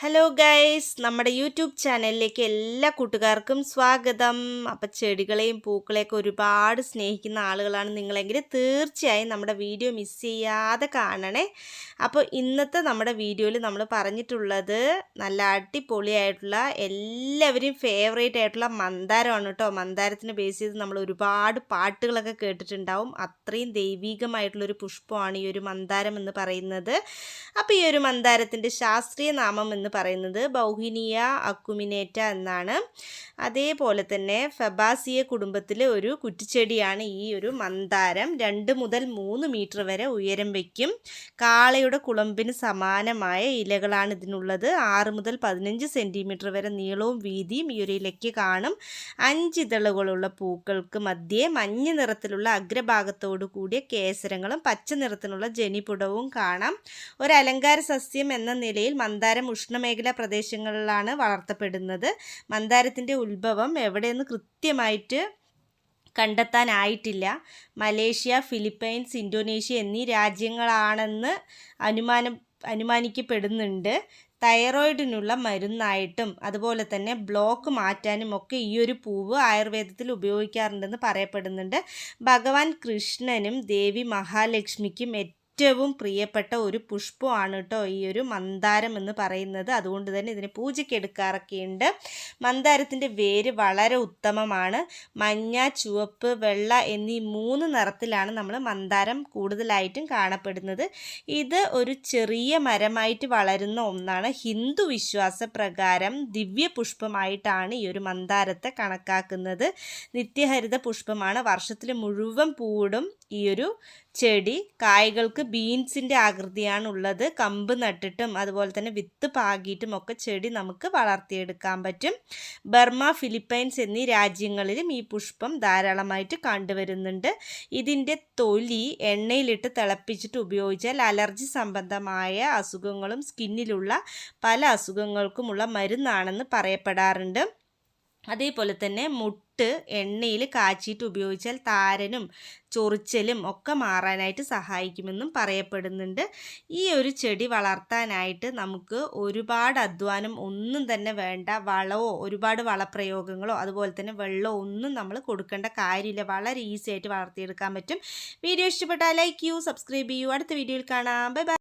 Hello guys, നമ്മുടെ YouTube ചാനലിലേക്ക് എല്ലാ കൂട്ടുകാർക്കും സ്വാഗതം. അപ്പോൾ ചെടികളെയും പൂക്കളെയൊക്കെ ഒരുപാട് സ്നേഹിക്കുന്ന ആളുകളാണ് നിങ്ങളെങ്കിൽ തീർച്ചയായും നമ്മുടെ വീഡിയോ മിസ് ചെയ്യാതെ കാണണേ. അപ്പോൾ ഇന്നത്തെ നമ്മുടെ വീഡിയോയിൽ നമ്മൾ പറഞ്ഞിട്ടുള്ളത് നല്ല അടിപൊളിയായിട്ടുള്ള എല്ലാവരും ഫേവറേറ്റ് ആയിട്ടുള്ള മന്ദാരമാണ് കേട്ടോ. മന്ദാരത്തിന് ബേസ് ചെയ്ത് നമ്മൾ ഒരുപാട് പാട്ടുകളൊക്കെ കേട്ടിട്ടുണ്ടാവും. അത്രയും ദൈവികമായിട്ടുള്ളൊരു പുഷ്പമാണ് ഈ ഒരു മന്ദാരം എന്ന് പറയുന്നത്. അപ്പോൾ ഈ ഒരു മന്ദാരത്തിൻ്റെ ശാസ്ത്രീയ നാമം എന്ന് പറയുന്നത് ബൗഹിനിയ അക്യുമിനേറ്റ എന്നാണ്. അതേപോലെ തന്നെ ഫബാസിയ കുടുംബത്തിലെ ഒരു കുറ്റിച്ചെടിയാണ് ഈ ഒരു മന്ദാരം. 2 മുതൽ 3 മീറ്റർ വരെ ഉയരം വയ്ക്കും. കാളയുടെ കുളമ്പിന് സമാനമായ ഇലകളാണ് ഇതിനുള്ളത്. 6 മുതൽ 15 സെൻറ്റിമീറ്റർ വരെ നീളവും വീതിയും ഈ ഒരു ഇലയ്ക്ക് കാണും. 5 ഇതളുകളുള്ള പൂക്കൾക്ക് മധ്യേ മഞ്ഞ നിറത്തിലുള്ള അഗ്രഭാഗത്തോടു കൂടിയ കേസരങ്ങളും പച്ച നിറത്തിലുള്ള ജനിപുടവും കാണാം. ഒരു അലങ്കാര സസ്യം എന്ന നിലയിൽ മന്ദാരം ഉഷ്ണമേഖലാ പ്രദേശങ്ങളിലാണ് വളർത്തപ്പെടുന്നത്. മന്ദാരത്തിൻ്റെ ഉത്ഭവം എവിടെയെന്ന് കൃത്യമായിട്ട് കണ്ടെത്താനായിട്ടില്ല. മലേഷ്യ, ഫിലിപ്പൈൻസ്, ഇന്തോനേഷ്യ എന്നീ രാജ്യങ്ങളാണെന്ന് അനുമാനിക്കപ്പെടുന്നുണ്ട്. തൈറോയിഡിനുള്ള മരുന്നായിട്ടും അതുപോലെ തന്നെ ബ്ലോക്ക് മാറ്റാനും ഒക്കെ ഈ ഒരു പൂവ് ആയുർവേദത്തിൽ ഉപയോഗിക്കാറുണ്ടെന്ന് പറയപ്പെടുന്നുണ്ട്. ഭഗവാൻ കൃഷ്ണനും ദേവി മഹാലക്ഷ്മിക്കും ഏറ്റവും പ്രിയപ്പെട്ട ഒരു പുഷ്പമാണ് കേട്ടോ ഈ ഒരു മന്ദാരം എന്ന് പറയുന്നത്. അതുകൊണ്ട് തന്നെ ഇതിനെ പൂജയ്ക്ക് എടുക്കാറൊക്കെയുണ്ട്. മന്ദാരത്തിൻ്റെ വേര് വളരെ ഉത്തമമാണ്. മഞ്ഞ, ചുവപ്പ്, വെള്ള എന്നീ 3 നിറത്തിലാണ് നമ്മൾ മന്ദാരം കൂടുതലായിട്ടും കാണപ്പെടുന്നത്. ഇത് ഒരു ചെറിയ മരമായിട്ട് വളരുന്ന ഒന്നാണ്. ഹിന്ദു വിശ്വാസ പ്രകാരം ദിവ്യ പുഷ്പമായിട്ടാണ് ഈ ഒരു മന്ദാരത്തെ കണക്കാക്കുന്നത്. നിത്യഹരിത പുഷ്പമാണ്. വർഷത്തിൽ മുഴുവൻ പൂവിടും ഈ ഒരു ചെടി. കായ്കൾക്ക് ബീൻസിൻ്റെ ആകൃതിയാണ് ഉള്ളത്. കമ്പ് നട്ടിട്ടും അതുപോലെ തന്നെ വിത്ത് പാകിയിട്ടും ഒക്കെ ചെടി നമുക്ക് വളർത്തിയെടുക്കാൻ പറ്റും. ബർമ, ഫിലിപ്പൈൻസ് എന്നീ രാജ്യങ്ങളിലും ഈ പുഷ്പം ധാരാളമായിട്ട് കണ്ടുവരുന്നുണ്ട്. ഇതിൻ്റെ തൊലി എണ്ണയിലിട്ട് തിളപ്പിച്ചിട്ട് ഉപയോഗിച്ചാൽ അലർജി സംബന്ധമായ അസുഖങ്ങളും സ്കിന്നിലുള്ള പല അസുഖങ്ങൾക്കുമുള്ള മരുന്നാണെന്ന് പറയപ്പെടാറുണ്ട്. അതേപോലെ തന്നെ മുട്ട് എണ്ണയിൽ കാച്ചിയിട്ട് ഉപയോഗിച്ചാൽ താരനും ചൊറിച്ചലും ഒക്കെ മാറാനായിട്ട് സഹായിക്കുമെന്നും പറയപ്പെടുന്നുണ്ട്. ഈ ഒരു ചെടി വളർത്താനായിട്ട് നമുക്ക് ഒരുപാട് അധ്വാനം ഒന്നും തന്നെ വേണ്ട. വളമോ ഒരുപാട് വളപ്രയോഗങ്ങളോ അതുപോലെ തന്നെ വെള്ളമോ ഒന്നും നമ്മൾ കൊടുക്കേണ്ട കാര്യമില്ല. വളരെ ഈസി ആയിട്ട് വളർത്തിയെടുക്കാൻ പറ്റും. വീഡിയോ ഇഷ്ടപ്പെട്ടാൽ ലൈക്ക് ചെയ്യൂ, സബ്സ്ക്രൈബ് ചെയ്യൂ. അടുത്ത വീഡിയോയിൽ കാണാം. Bye bye.